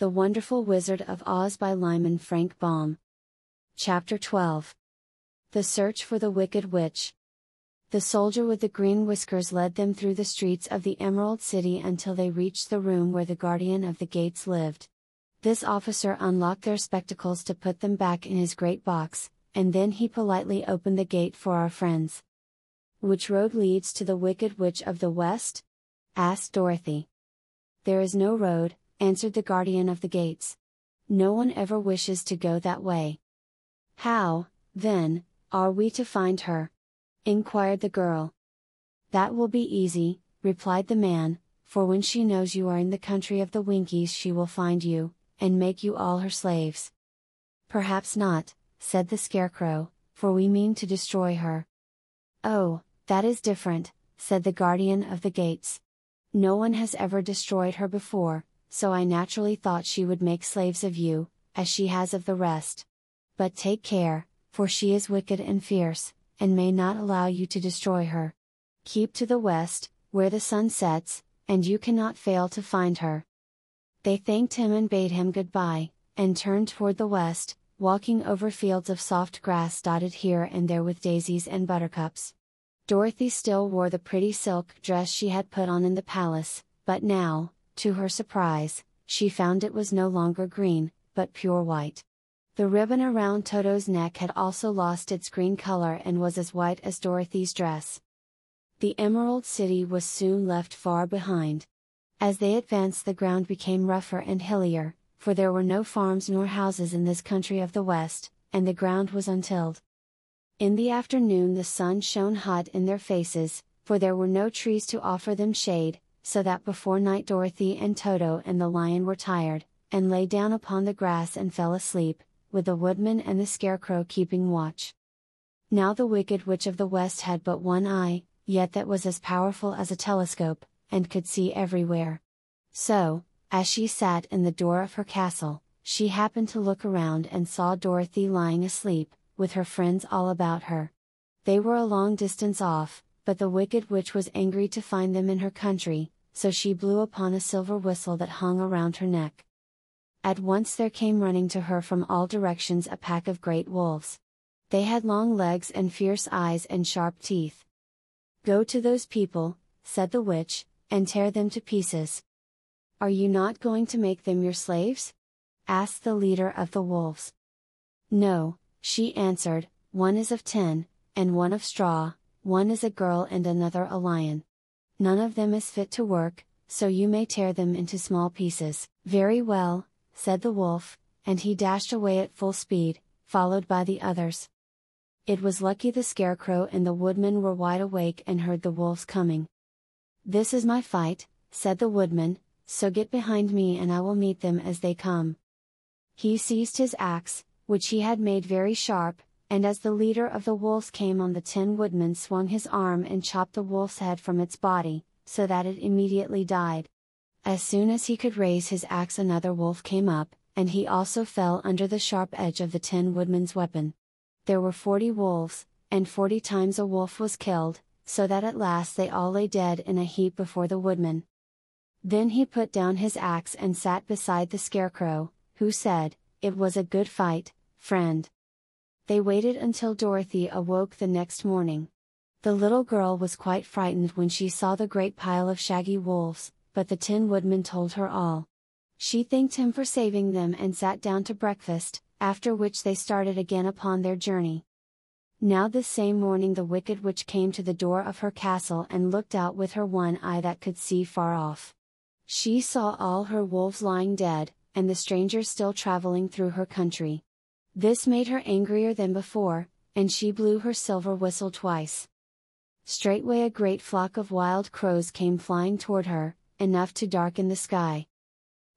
The Wonderful Wizard of Oz by Lyman Frank Baum. Chapter 12. The Search for the Wicked Witch. The soldier with the green whiskers led them through the streets of the Emerald City until they reached the room where the guardian of the gates lived. This officer unlocked their spectacles to put them back in his great box, and then he politely opened the gate for our friends. "Which road leads to the Wicked Witch of the West?" asked Dorothy. "There is no road," answered the guardian of the gates. "No one ever wishes to go that way." "How, then, are we to find her?" inquired the girl. "That will be easy," replied the man, "for when she knows you are in the country of the Winkies she will find you, and make you all her slaves." "Perhaps not," said the Scarecrow, "for we mean to destroy her." "Oh, that is different," said the guardian of the gates. "No one has ever destroyed her before, so I naturally thought she would make slaves of you, as she has of the rest. But take care, for she is wicked and fierce, and may not allow you to destroy her. Keep to the west, where the sun sets, and you cannot fail to find her." They thanked him and bade him goodbye, and turned toward the west, walking over fields of soft grass dotted here and there with daisies and buttercups. Dorothy still wore the pretty silk dress she had put on in the palace, but now, to her surprise, she found it was no longer green, but pure white. The ribbon around Toto's neck had also lost its green color and was as white as Dorothy's dress. The Emerald City was soon left far behind. As they advanced, the ground became rougher and hillier, for there were no farms nor houses in this country of the West, and the ground was untilled. In the afternoon the sun shone hot in their faces, for there were no trees to offer them shade, so that before night Dorothy and Toto and the lion were tired, and lay down upon the grass and fell asleep, with the Woodman and the Scarecrow keeping watch. Now the Wicked Witch of the West had but one eye, yet that was as powerful as a telescope, and could see everywhere. So, as she sat in the door of her castle, she happened to look around and saw Dorothy lying asleep, with her friends all about her. They were a long distance off, but the Wicked Witch was angry to find them in her country, so she blew upon a silver whistle that hung around her neck. At once there came running to her from all directions a pack of great wolves. They had long legs and fierce eyes and sharp teeth. "Go to those people," said the witch, "and tear them to pieces." "Are you not going to make them your slaves?" asked the leader of the wolves. "No," she answered, "one is of tin, and one of straw, one is a girl and another a lion. None of them is fit to work, so you may tear them into small pieces." "Very well," said the wolf, and he dashed away at full speed, followed by the others. It was lucky the Scarecrow and the Woodman were wide awake and heard the wolves coming. "This is my fight," said the Woodman, "so get behind me and I will meet them as they come." He seized his axe, which he had made very sharp, and as the leader of the wolves came on, the Tin Woodman swung his arm and chopped the wolf's head from its body, so that it immediately died. As soon as he could raise his axe another wolf came up, and he also fell under the sharp edge of the Tin Woodman's weapon. There were 40 wolves, and 40 times a wolf was killed, so that at last they all lay dead in a heap before the Woodman. Then he put down his axe and sat beside the Scarecrow, who said, "It was a good fight, friend." They waited until Dorothy awoke the next morning. The little girl was quite frightened when she saw the great pile of shaggy wolves, but the Tin Woodman told her all. She thanked him for saving them and sat down to breakfast, after which they started again upon their journey. Now this same morning the Wicked Witch came to the door of her castle and looked out with her one eye that could see far off. She saw all her wolves lying dead, and the strangers still traveling through her country. This made her angrier than before, and she blew her silver whistle twice. Straightway a great flock of wild crows came flying toward her, enough to darken the sky.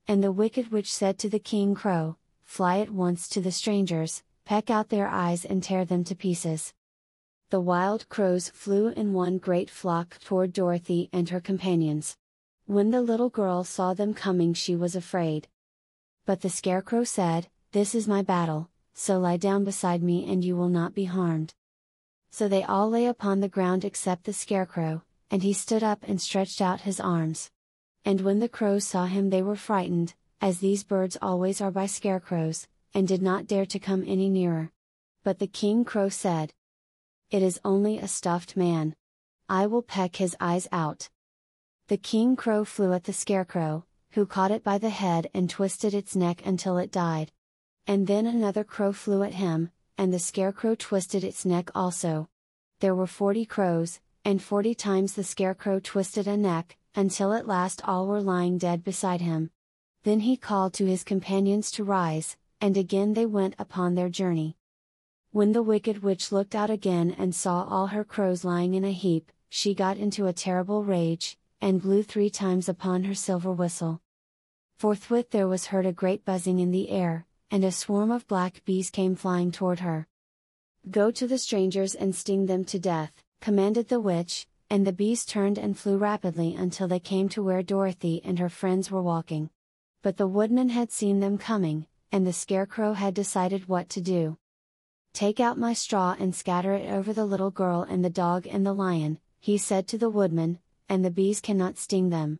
And the Wicked Witch said to the King Crow, "Fly at once to the strangers, peck out their eyes and tear them to pieces." The wild crows flew in one great flock toward Dorothy and her companions. When the little girl saw them coming she was afraid. But the Scarecrow said, "This is my battle, so lie down beside me and you will not be harmed." So they all lay upon the ground except the Scarecrow, and he stood up and stretched out his arms. And when the crows saw him they were frightened, as these birds always are by scarecrows, and did not dare to come any nearer. But the King Crow said, "It is only a stuffed man. I will peck his eyes out." The King Crow flew at the scarecrow, who caught it by the head and twisted its neck until it died. And then another crow flew at him, and the scarecrow twisted its neck also. There were 40 crows, and 40 times the scarecrow twisted a neck, until at last all were lying dead beside him. Then he called to his companions to rise, and again they went upon their journey. When the Wicked Witch looked out again and saw all her crows lying in a heap, she got into a terrible rage, and blew 3 times upon her silver whistle. Forthwith there was heard a great buzzing in the air, and a swarm of black bees came flying toward her. "Go to the strangers and sting them to death," commanded the witch, and the bees turned and flew rapidly until they came to where Dorothy and her friends were walking. But the woodman had seen them coming, and the scarecrow had decided what to do. "Take out my straw and scatter it over the little girl and the dog and the lion," he said to the woodman, "and the bees cannot sting them."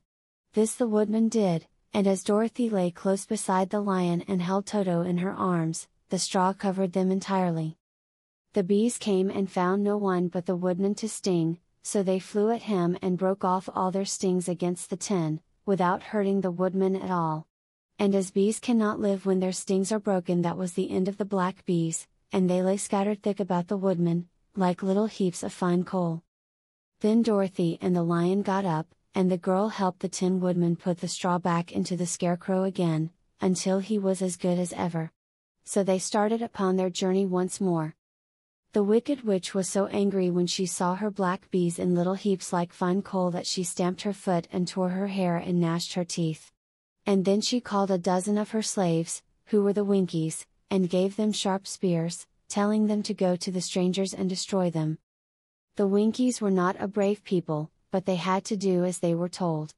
This the woodman did, and as Dorothy lay close beside the lion and held Toto in her arms, the straw covered them entirely. The bees came and found no one but the woodman to sting, so they flew at him and broke off all their stings against the tin, without hurting the woodman at all. And as bees cannot live when their stings are broken, that was the end of the black bees, and they lay scattered thick about the woodman, like little heaps of fine coal. Then Dorothy and the lion got up, and the girl helped the Tin Woodman put the straw back into the scarecrow again, until he was as good as ever. So they started upon their journey once more. The Wicked Witch was so angry when she saw her black bees in little heaps like fine coal that she stamped her foot and tore her hair and gnashed her teeth. And then she called a dozen of her slaves, who were the Winkies, and gave them sharp spears, telling them to go to the strangers and destroy them. The Winkies were not a brave people, but they had to do as they were told.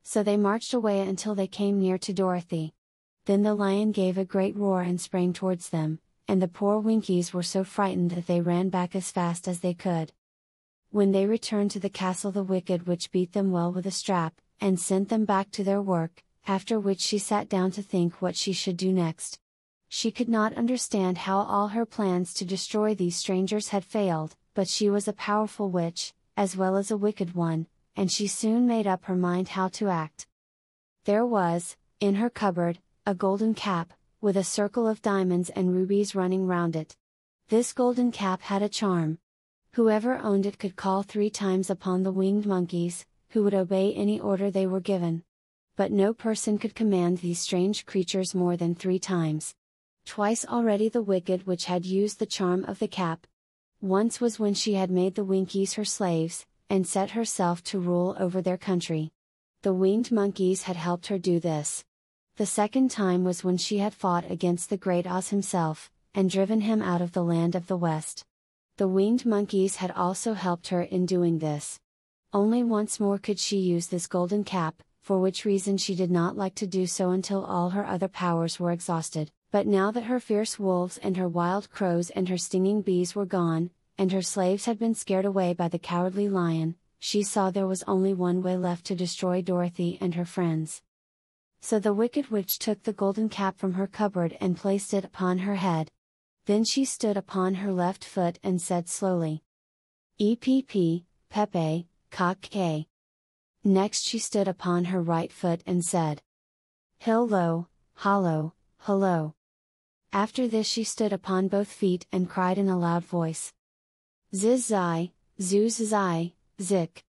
So they marched away until they came near to Dorothy. Then the lion gave a great roar and sprang towards them, and the poor Winkies were so frightened that they ran back as fast as they could. When they returned to the castle, the Wicked Witch beat them well with a strap, and sent them back to their work, after which she sat down to think what she should do next. She could not understand how all her plans to destroy these strangers had failed, but she was a powerful witch, as well as a wicked one, and she soon made up her mind how to act. There was, in her cupboard, a golden cap, with a circle of diamonds and rubies running round it. This golden cap had a charm. Whoever owned it could call 3 times upon the winged monkeys, who would obey any order they were given. But no person could command these strange creatures more than 3 times. Twice already the Wicked Witch had used the charm of the cap. Once was when she had made the Winkies her slaves, and set herself to rule over their country. The winged monkeys had helped her do this. The second time was when she had fought against the great Oz himself, and driven him out of the land of the West. The winged monkeys had also helped her in doing this. Only once more could she use this golden cap, for which reason she did not like to do so until all her other powers were exhausted. But now that her fierce wolves and her wild crows and her stinging bees were gone, and her slaves had been scared away by the cowardly lion, she saw there was only one way left to destroy Dorothy and her friends. So the Wicked Witch took the golden cap from her cupboard and placed it upon her head. Then she stood upon her left foot and said slowly, "Epp, Pepe, Cock-K." Next she stood upon her right foot and said, "Hillo, hollow, hello." After this she stood upon both feet and cried in a loud voice, "Ziz-zai, zoo-zai, zik."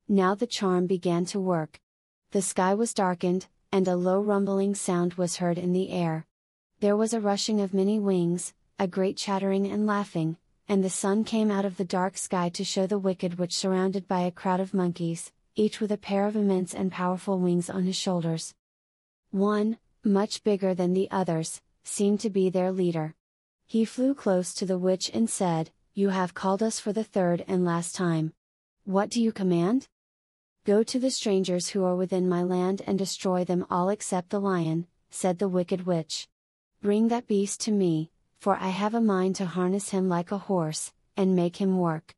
Now the charm began to work. The sky was darkened, and a low rumbling sound was heard in the air. There was a rushing of many wings, a great chattering and laughing, and the sun came out of the dark sky to show the Wicked Witch surrounded by a crowd of monkeys, each with a pair of immense and powerful wings on his shoulders. One, much bigger than the others, seemed to be their leader. He flew close to the witch and said, "You have called us for the 3rd and last time. What do you command?" "Go to the strangers who are within my land and destroy them all except the lion," said the Wicked Witch. "Bring that beast to me, for I have a mind to harness him like a horse, and make him work."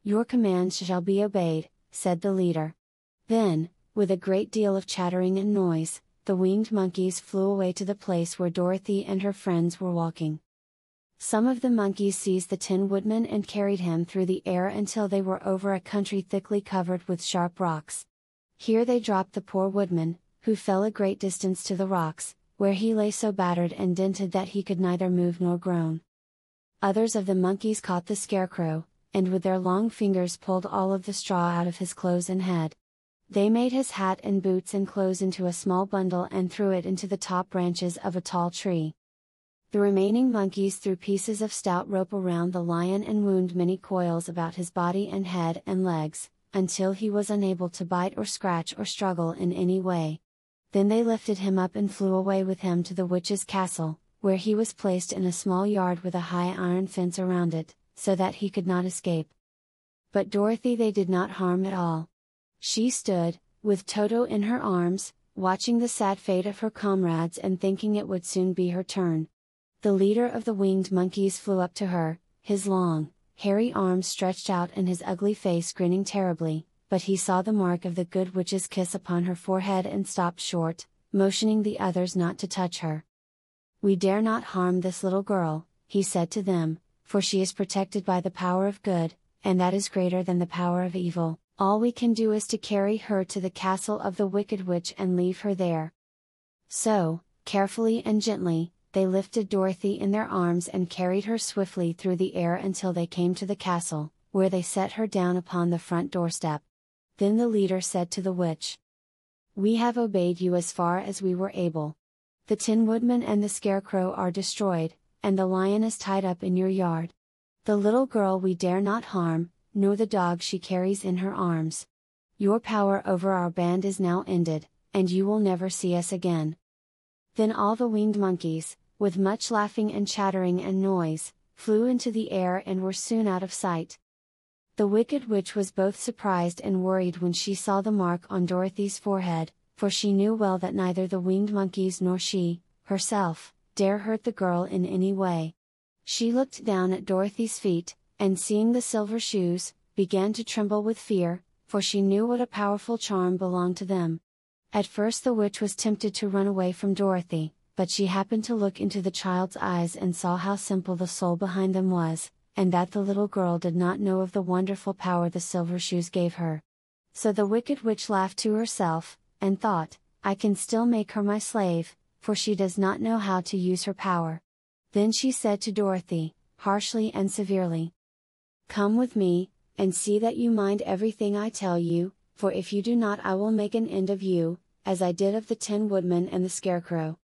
"Your commands shall be obeyed," said the leader. Then, with a great deal of chattering and noise, the winged monkeys flew away to the place where Dorothy and her friends were walking. Some of the monkeys seized the Tin Woodman and carried him through the air until they were over a country thickly covered with sharp rocks. Here they dropped the poor Woodman, who fell a great distance to the rocks, where he lay so battered and dented that he could neither move nor groan. Others of the monkeys caught the Scarecrow, and with their long fingers pulled all of the straw out of his clothes and head. They made his hat and boots and clothes into a small bundle and threw it into the top branches of a tall tree. The remaining monkeys threw pieces of stout rope around the lion and wound many coils about his body and head and legs, until he was unable to bite or scratch or struggle in any way. Then they lifted him up and flew away with him to the witch's castle, where he was placed in a small yard with a high iron fence around it, so that he could not escape. But Dorothy they did not harm at all. She stood, with Toto in her arms, watching the sad fate of her comrades and thinking it would soon be her turn. The leader of the winged monkeys flew up to her, his long, hairy arms stretched out and his ugly face grinning terribly, but he saw the mark of the good witch's kiss upon her forehead and stopped short, motioning the others not to touch her. "We dare not harm this little girl," he said to them, "for she is protected by the power of good, and that is greater than the power of evil. All we can do is to carry her to the castle of the Wicked Witch and leave her there." So, carefully and gently, they lifted Dorothy in their arms and carried her swiftly through the air until they came to the castle, where they set her down upon the front doorstep. Then the leader said to the witch, "We have obeyed you as far as we were able. The Tin Woodman and the Scarecrow are destroyed, and the lion is tied up in your yard. The little girl we dare not harm, nor the dog she carries in her arms. Your power over our band is now ended, and you will never see us again." Then all the winged monkeys, with much laughing and chattering and noise, flew into the air and were soon out of sight. The Wicked Witch was both surprised and worried when she saw the mark on Dorothy's forehead, for she knew well that neither the winged monkeys nor she, herself, dare hurt the girl in any way. She looked down at Dorothy's feet, and seeing the silver shoes, began to tremble with fear, for she knew what a powerful charm belonged to them. At first the witch was tempted to run away from Dorothy, but she happened to look into the child's eyes and saw how simple the soul behind them was, and that the little girl did not know of the wonderful power the silver shoes gave her. So the Wicked Witch laughed to herself, and thought, "I can still make her my slave, for she does not know how to use her power." Then she said to Dorothy, harshly and severely, "Come with me, and see that you mind everything I tell you, for if you do not I will make an end of you, as I did of the Tin Woodman and the Scarecrow."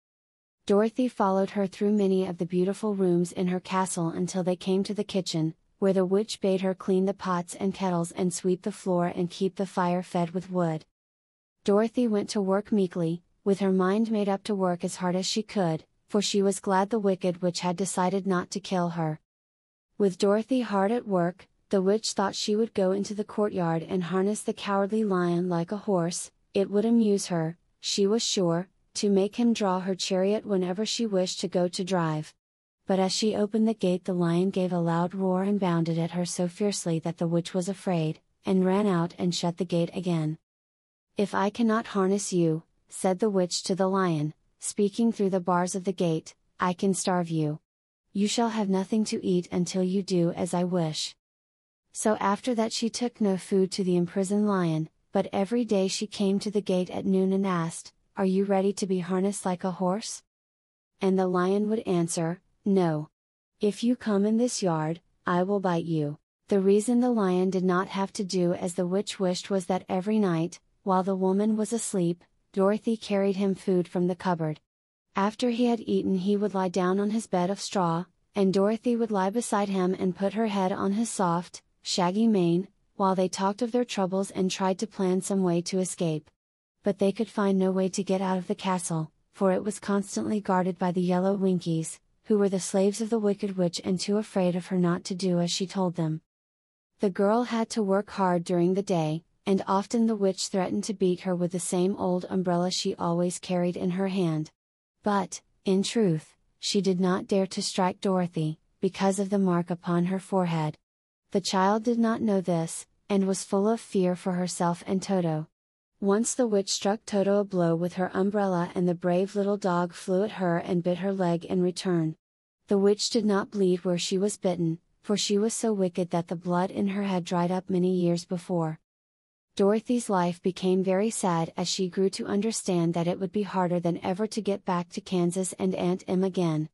Dorothy followed her through many of the beautiful rooms in her castle until they came to the kitchen, where the witch bade her clean the pots and kettles and sweep the floor and keep the fire fed with wood. Dorothy went to work meekly, with her mind made up to work as hard as she could, for she was glad the Wicked Witch had decided not to kill her. With Dorothy hard at work, the witch thought she would go into the courtyard and harness the cowardly lion like a horse. It would amuse her, she was sure, to make him draw her chariot whenever she wished to go to drive. But as she opened the gate the lion gave a loud roar and bounded at her so fiercely that the witch was afraid, and ran out and shut the gate again. "If I cannot harness you," said the witch to the lion, speaking through the bars of the gate, "I can starve you. You shall have nothing to eat until you do as I wish." So after that she took no food to the imprisoned lion, but every day she came to the gate at noon and asked, "Are you ready to be harnessed like a horse?" And the lion would answer, "No. If you come in this yard, I will bite you." The reason the lion did not have to do as the witch wished was that every night, while the woman was asleep, Dorothy carried him food from the cupboard. After he had eaten he would lie down on his bed of straw, and Dorothy would lie beside him and put her head on his soft, shaggy mane, while they talked of their troubles and tried to plan some way to escape. But they could find no way to get out of the castle, for it was constantly guarded by the yellow Winkies, who were the slaves of the Wicked Witch and too afraid of her not to do as she told them. The girl had to work hard during the day, and often the witch threatened to beat her with the same old umbrella she always carried in her hand. But, in truth, she did not dare to strike Dorothy, because of the mark upon her forehead. The child did not know this, and was full of fear for herself and Toto. Once the witch struck Toto a blow with her umbrella and the brave little dog flew at her and bit her leg in return. The witch did not bleed where she was bitten, for she was so wicked that the blood in her had dried up many years before. Dorothy's life became very sad as she grew to understand that it would be harder than ever to get back to Kansas and Aunt Em again.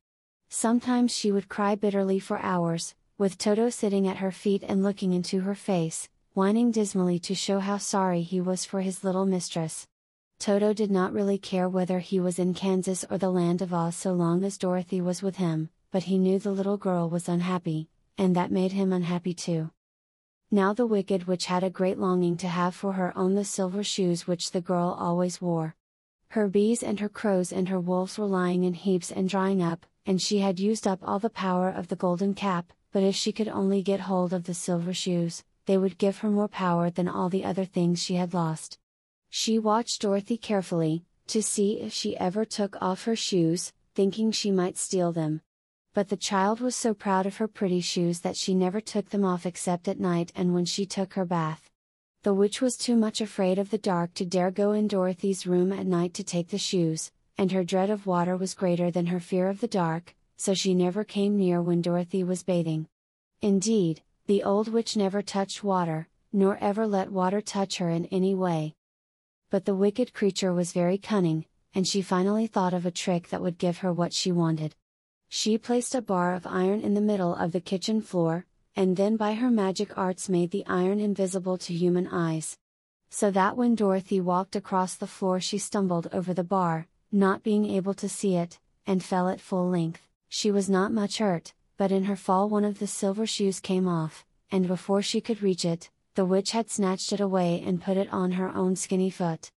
Sometimes she would cry bitterly for hours, with Toto sitting at her feet and looking into her face, whining dismally to show how sorry he was for his little mistress. Toto did not really care whether he was in Kansas or the Land of Oz so long as Dorothy was with him, but he knew the little girl was unhappy, and that made him unhappy too. Now the Wicked Witch had a great longing to have for her own the silver shoes which the girl always wore. Her bees and her crows and her wolves were lying in heaps and drying up, and she had used up all the power of the golden cap, but if she could only get hold of the silver shoes, they would give her more power than all the other things she had lost. She watched Dorothy carefully, to see if she ever took off her shoes, thinking she might steal them. But the child was so proud of her pretty shoes that she never took them off except at night and when she took her bath. The witch was too much afraid of the dark to dare go in Dorothy's room at night to take the shoes, and her dread of water was greater than her fear of the dark, so she never came near when Dorothy was bathing. Indeed, the old witch never touched water, nor ever let water touch her in any way. But the wicked creature was very cunning, and she finally thought of a trick that would give her what she wanted. She placed a bar of iron in the middle of the kitchen floor, and then by her magic arts made the iron invisible to human eyes. So that when Dorothy walked across the floor she stumbled over the bar, not being able to see it, and fell at full length. She was not much hurt, but in her fall one of the silver shoes came off, and before she could reach it, the witch had snatched it away and put it on her own skinny foot.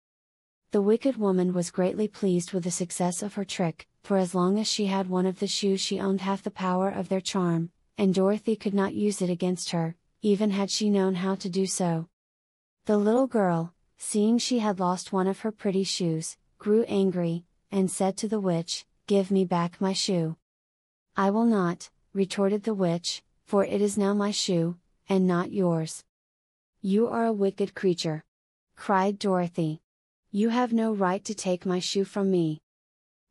The wicked woman was greatly pleased with the success of her trick, for as long as she had one of the shoes she owned half the power of their charm, and Dorothy could not use it against her, even had she known how to do so. The little girl, seeing she had lost one of her pretty shoes, grew angry, and said to the witch, "Give me back my shoe." "I will not," retorted the witch, "for it is now my shoe, and not yours." "You are a wicked creature!" cried Dorothy. "You have no right to take my shoe from me."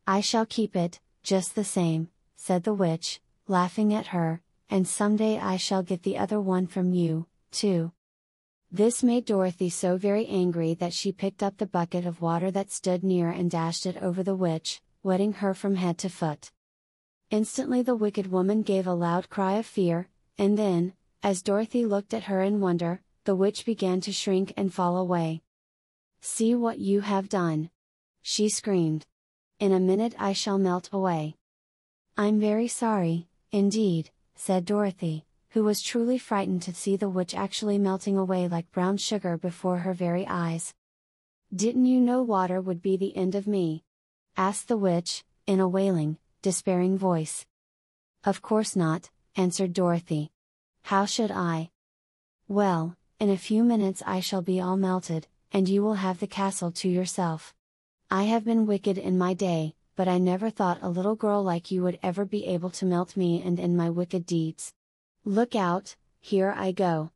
"I shall keep it, just the same," said the witch, laughing at her, "and someday I shall get the other one from you, too." This made Dorothy so very angry that she picked up the bucket of water that stood near and dashed it over the witch, wetting her from head to foot. Instantly the wicked woman gave a loud cry of fear, and then, as Dorothy looked at her in wonder, the witch began to shrink and fall away. "See what you have done!" she screamed. "In a minute I shall melt away." "I'm very sorry, indeed," said Dorothy, who was truly frightened to see the witch actually melting away like brown sugar before her very eyes. "Didn't you know water would be the end of me?" asked the witch, in a wailing, despairing voice. "Of course not," answered Dorothy. "How should I?" "Well, in a few minutes I shall be all melted, and you will have the castle to yourself. I have been wicked in my day, but I never thought a little girl like you would ever be able to melt me and in my wicked deeds. Look out, here I go."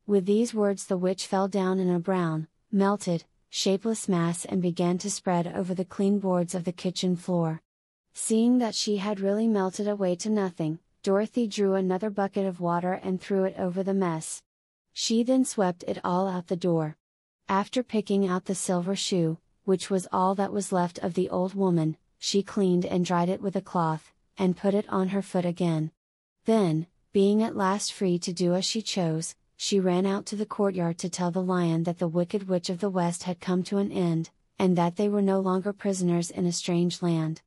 With these words the witch fell down in a brown, melted, shapeless mass and began to spread over the clean boards of the kitchen floor. Seeing that she had really melted away to nothing, Dorothy drew another bucket of water and threw it over the mess. She then swept it all out the door. After picking out the silver shoe, which was all that was left of the old woman, she cleaned and dried it with a cloth, and put it on her foot again. Then, being at last free to do as she chose, she ran out to the courtyard to tell the lion that the Wicked Witch of the West had come to an end, and that they were no longer prisoners in a strange land.